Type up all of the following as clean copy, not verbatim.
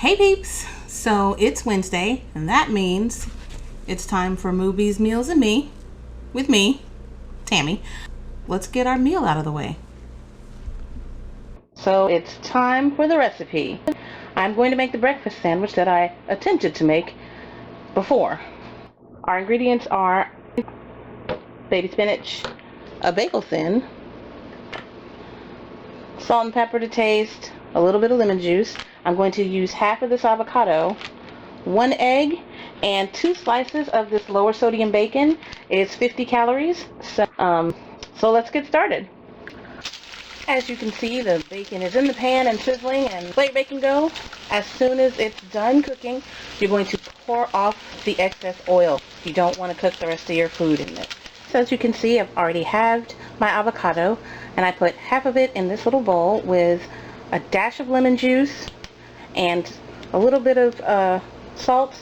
Hey peeps! So it's Wednesday, and that means it's time for Movies, Meals, and Me, with me, Tammy. Let's get our meal out of the way. So it's time for the recipe. I'm going to make the breakfast sandwich that I attempted to make before. Our ingredients are baby spinach, a bagel thin, salt and pepper to taste, a little bit of lemon juice. I'm going to use half of this avocado, 1 egg, and 2 slices of this lower sodium bacon. It's 50 calories. So let's get started. As you can see, the bacon is in the pan and sizzling, and let your bacon go. As soon as it's done cooking, you're going to pour off the excess oil. You don't want to cook the rest of your food in this. So as you can see, I've already halved my avocado, and I put half of it in this little bowl with a dash of lemon juice and a little bit of salt,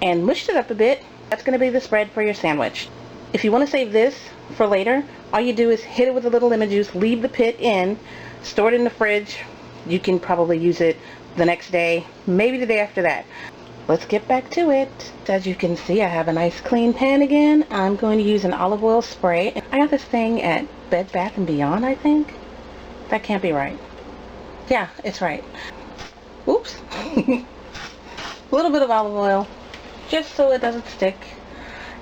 and mushed it up a bit. That's going to be the spread for your sandwich. If you want to save this for later, all you do is hit it with a little lemon juice, leave the pit in, store it in the fridge. You can probably use it the next day, maybe the day after that. Let's get back to it. As you can see, I have a nice clean pan again. I'm going to use an olive oil spray. I got this thing at Bed Bath & Beyond, I think. That can't be right. Yeah, it's right. Oops. A little bit of olive oil, just so it doesn't stick.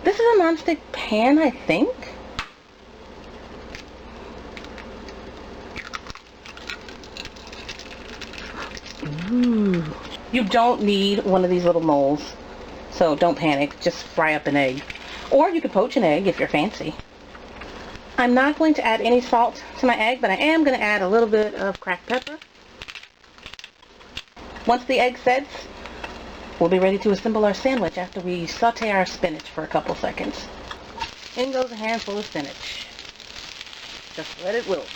This is a non-stick pan, I think. Ooh. You don't need one of these little moles, so don't panic. Just fry up an egg. Or you could poach an egg if you're fancy. I'm not going to add any salt to my egg, but I am going to add a little bit of cracked pepper. Once the egg sets, we'll be ready to assemble our sandwich after we saute our spinach for a couple seconds. In goes a handful of spinach. Just let it wilt.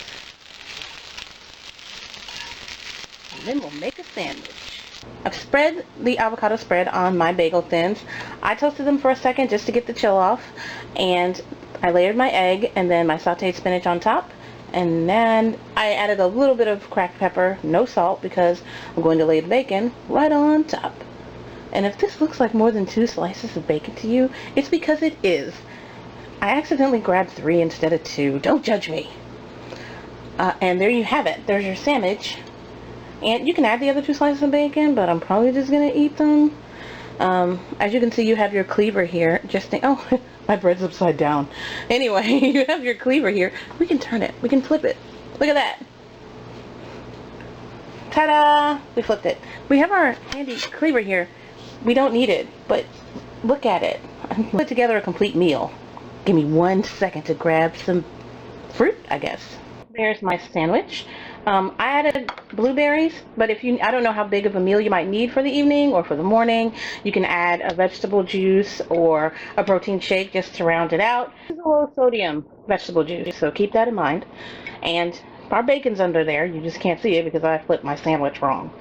And then we'll make a sandwich. I've spread the avocado spread on my bagel thins. I toasted them for a second just to get the chill off, and I layered my egg and then my sauteed spinach on top. And then I added a little bit of cracked pepper, no salt, because I'm going to lay the bacon right on top. And if this looks like more than 2 slices of bacon to you, it's because it is. I accidentally grabbed 3 instead of 2. Don't judge me. And there you have it. There's your sandwich. And you can add the other 2 slices of bacon, but I'm probably just going to eat them. As you can see, you have your cleaver here. Oh, my bread's upside down. Anyway, you have your cleaver here. We can turn it. We can flip it. Look at that. Ta-da! We flipped it. We have our handy cleaver here. We don't need it, but look at it. Put together a complete meal. Give me 1 second to grab some fruit, I guess. There's my sandwich. I added blueberries, but I don't know how big of a meal you might need for the evening or for the morning. You can add a vegetable juice or a protein shake just to round it out. This is a low sodium vegetable juice, so keep that in mind. And our bacon's under there. You just can't see it because I flipped my sandwich wrong.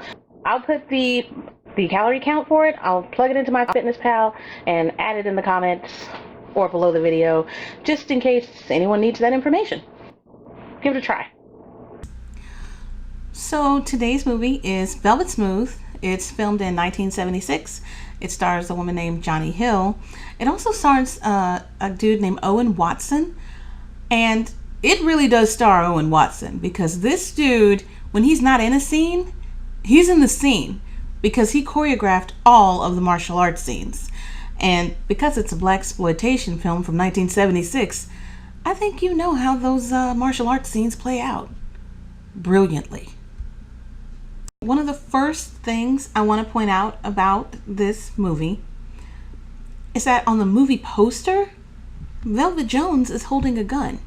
I'll put the calorie count for it. I'll plug it into my MyFitnessPal and add it in the comments or below the video, just in case anyone needs that information. Give it a try. So today's movie is Velvet Smooth. It's filmed in 1976. It stars a woman named Johnny Hill. It also stars a dude named Owen Watson. And it really does star Owen Watson, because this dude, when he's not in a scene, he's in the scene, because he choreographed all of the martial arts scenes. And because it's a blaxploitation film from 1976, I think you know how those martial arts scenes play out. Brilliantly. One of the first things I want to point out about this movie is that on the movie poster, Velvet Jones is holding a gun.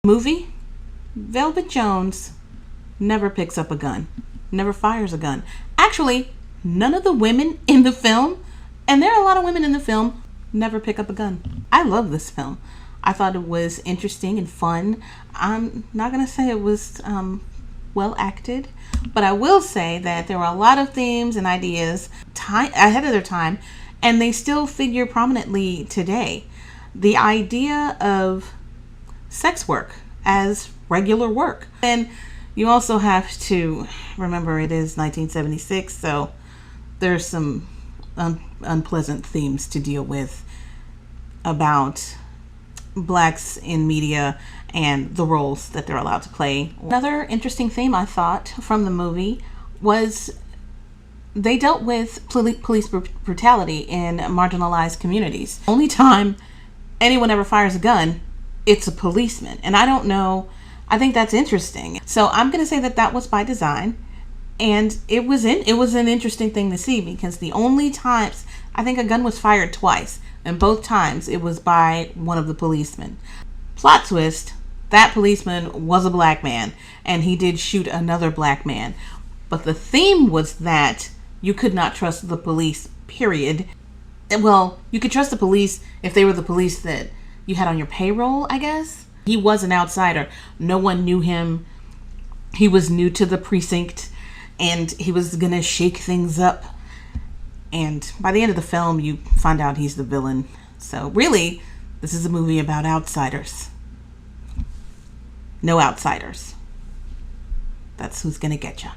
Movie, Velvet Jones never picks up a gun, never fires a gun. Actually, none of the women in the film, and there are a lot of women in the film, never pick up a gun. I love this film. I thought it was interesting and fun. I'm not going to say it was well acted, but I will say that there were a lot of themes and ideas ahead of their time, and they still figure prominently today. The idea of sex work as regular work. And you also have to remember it is 1976, so there's some unpleasant themes to deal with about blacks in media and the roles that they're allowed to play. Another interesting theme I thought from the movie was they dealt with police brutality in marginalized communities. Only time anyone ever fires a gun, it's a policeman. And I don't know, I think that's interesting. So I'm going to say that that was by design. And it was an interesting thing to see, because the only times, I think a gun was fired twice, and both times it was by one of the policemen. Plot twist, that policeman was a black man, and he did shoot another black man. But the theme was that you could not trust the police, period. Well, you could trust the police if they were the police that you had on your payroll, I guess. He was an outsider. No one knew him. He was new to the precinct, and he was gonna shake things up. And by the end of the film, you find out he's the villain. So really, this is a movie about outsiders. No outsiders. That's who's gonna get you.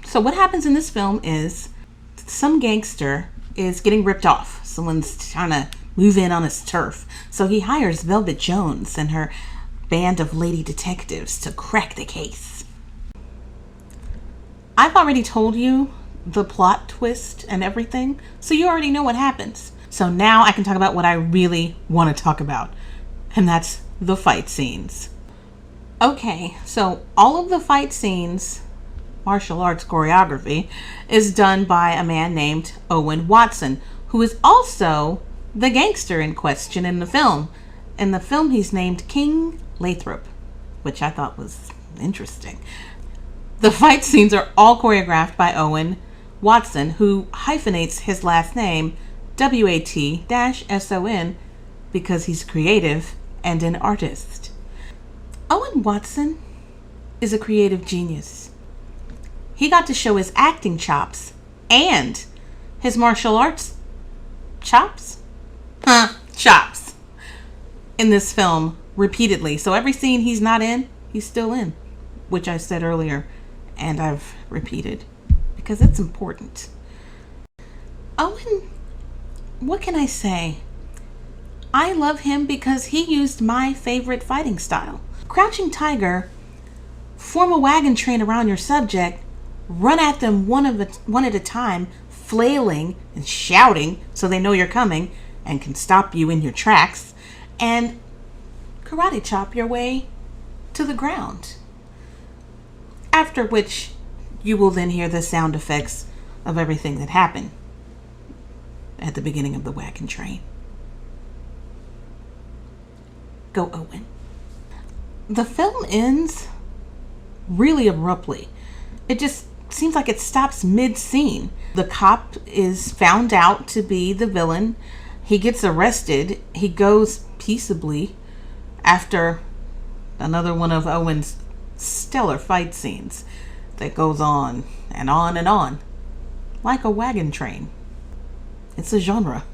So what happens in this film is some gangster is getting ripped off. Someone's trying to move in on his turf. So he hires Velvet Jones and her band of lady detectives to crack the case. I've already told you the plot twist and everything, so you already know what happens. So now I can talk about what I really want to talk about, and that's the fight scenes. Okay, so all of the fight scenes, martial arts choreography, is done by a man named Owen Watson, who is also the gangster in question in the film. In the film, he's named King Lathrop, which I thought was interesting. The fight scenes are all choreographed by Owen Watson, who hyphenates his last name WAT-SON because he's creative and an artist. Owen Watson is a creative genius. He got to show his acting chops and his martial arts chops in this film repeatedly. So every scene he's not in, he's still in, which I said earlier and I've repeated because it's important. Owen, what can I say? I love him because he used my favorite fighting style. Crouching Tiger, form a wagon train around your subject, run at them one at a time, flailing and shouting so they know you're coming and can stop you in your tracks, and karate chop your way to the ground. After which you will then hear the sound effects of everything that happened at the beginning of the wagon train. Go Owen. The film ends really abruptly. It just seems like it stops mid-scene. The cop is found out to be the villain. He gets arrested. He goes peaceably after another one of Owen's stellar fight scenes that goes on and on and on, like a wagon train. It's a genre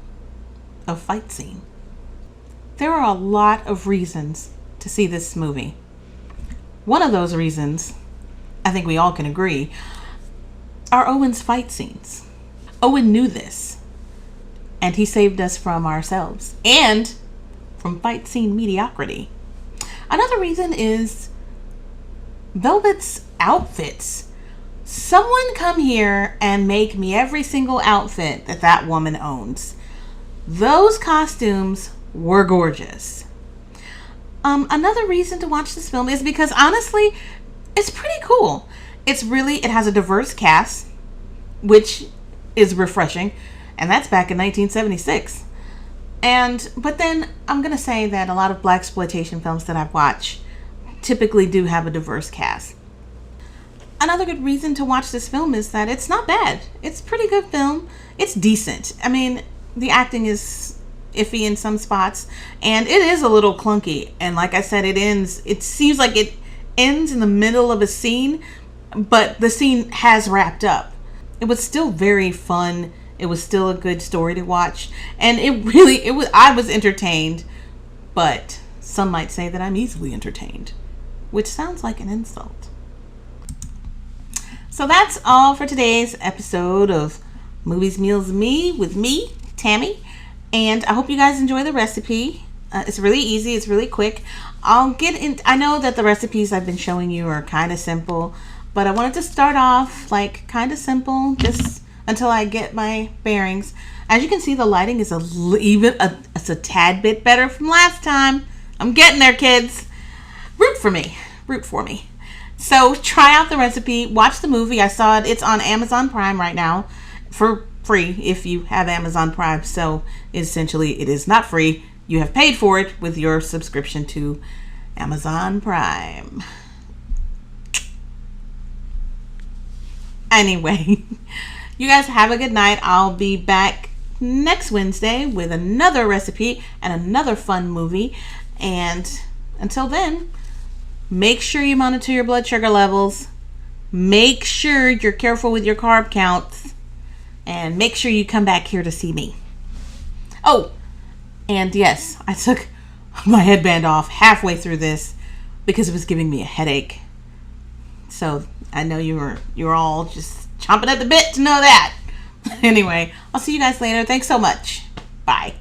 of fight scene. There are a lot of reasons to see this movie. One of those reasons, I think we all can agree, are Owen's fight scenes. Owen knew this, and he saved us from ourselves and from fight scene mediocrity. Another reason is Velvet's outfits. Someone come here and make me every single outfit that woman owns. Those costumes were gorgeous. Another reason to watch this film is because honestly, it's pretty cool. It has a diverse cast, which is refreshing, and that's back in 1976. But then I'm gonna say that a lot of blaxploitation films that I've watched typically do have a diverse cast. Another good reason to watch this film is that it's not bad. It's a pretty good film. It's decent. I mean, the acting is iffy in some spots, and it is a little clunky. And like I said, it seems like it ends in the middle of a scene, but the scene has wrapped up. It was still very fun. It was still a good story to watch, and I was entertained, but some might say that I'm easily entertained. which sounds like an insult. So that's all for today's episode of Movies, Meals, and Me with me, Tammy. And I hope you guys enjoy the recipe. It's really easy. It's really quick. I know that the recipes I've been showing you are kind of simple, but I wanted to start off like kind of simple, just until I get my bearings. As you can see, the lighting is it's a tad bit better from last time. I'm getting there, kids. Root for me. Root for me. So try out the recipe. Watch the movie. I saw it. It's on Amazon Prime right now for free if you have Amazon Prime. So essentially, it is not free. You have paid for it with your subscription to Amazon Prime. Anyway, you guys have a good night. I'll be back next Wednesday with another recipe and another fun movie. And until then, make sure you monitor your blood sugar levels. Make sure you're careful with your carb counts. And make sure you come back here to see me. Oh, and yes, I took my headband off halfway through this because it was giving me a headache. So I know you're all just chomping at the bit to know that. Anyway, I'll see you guys later. Thanks so much. Bye.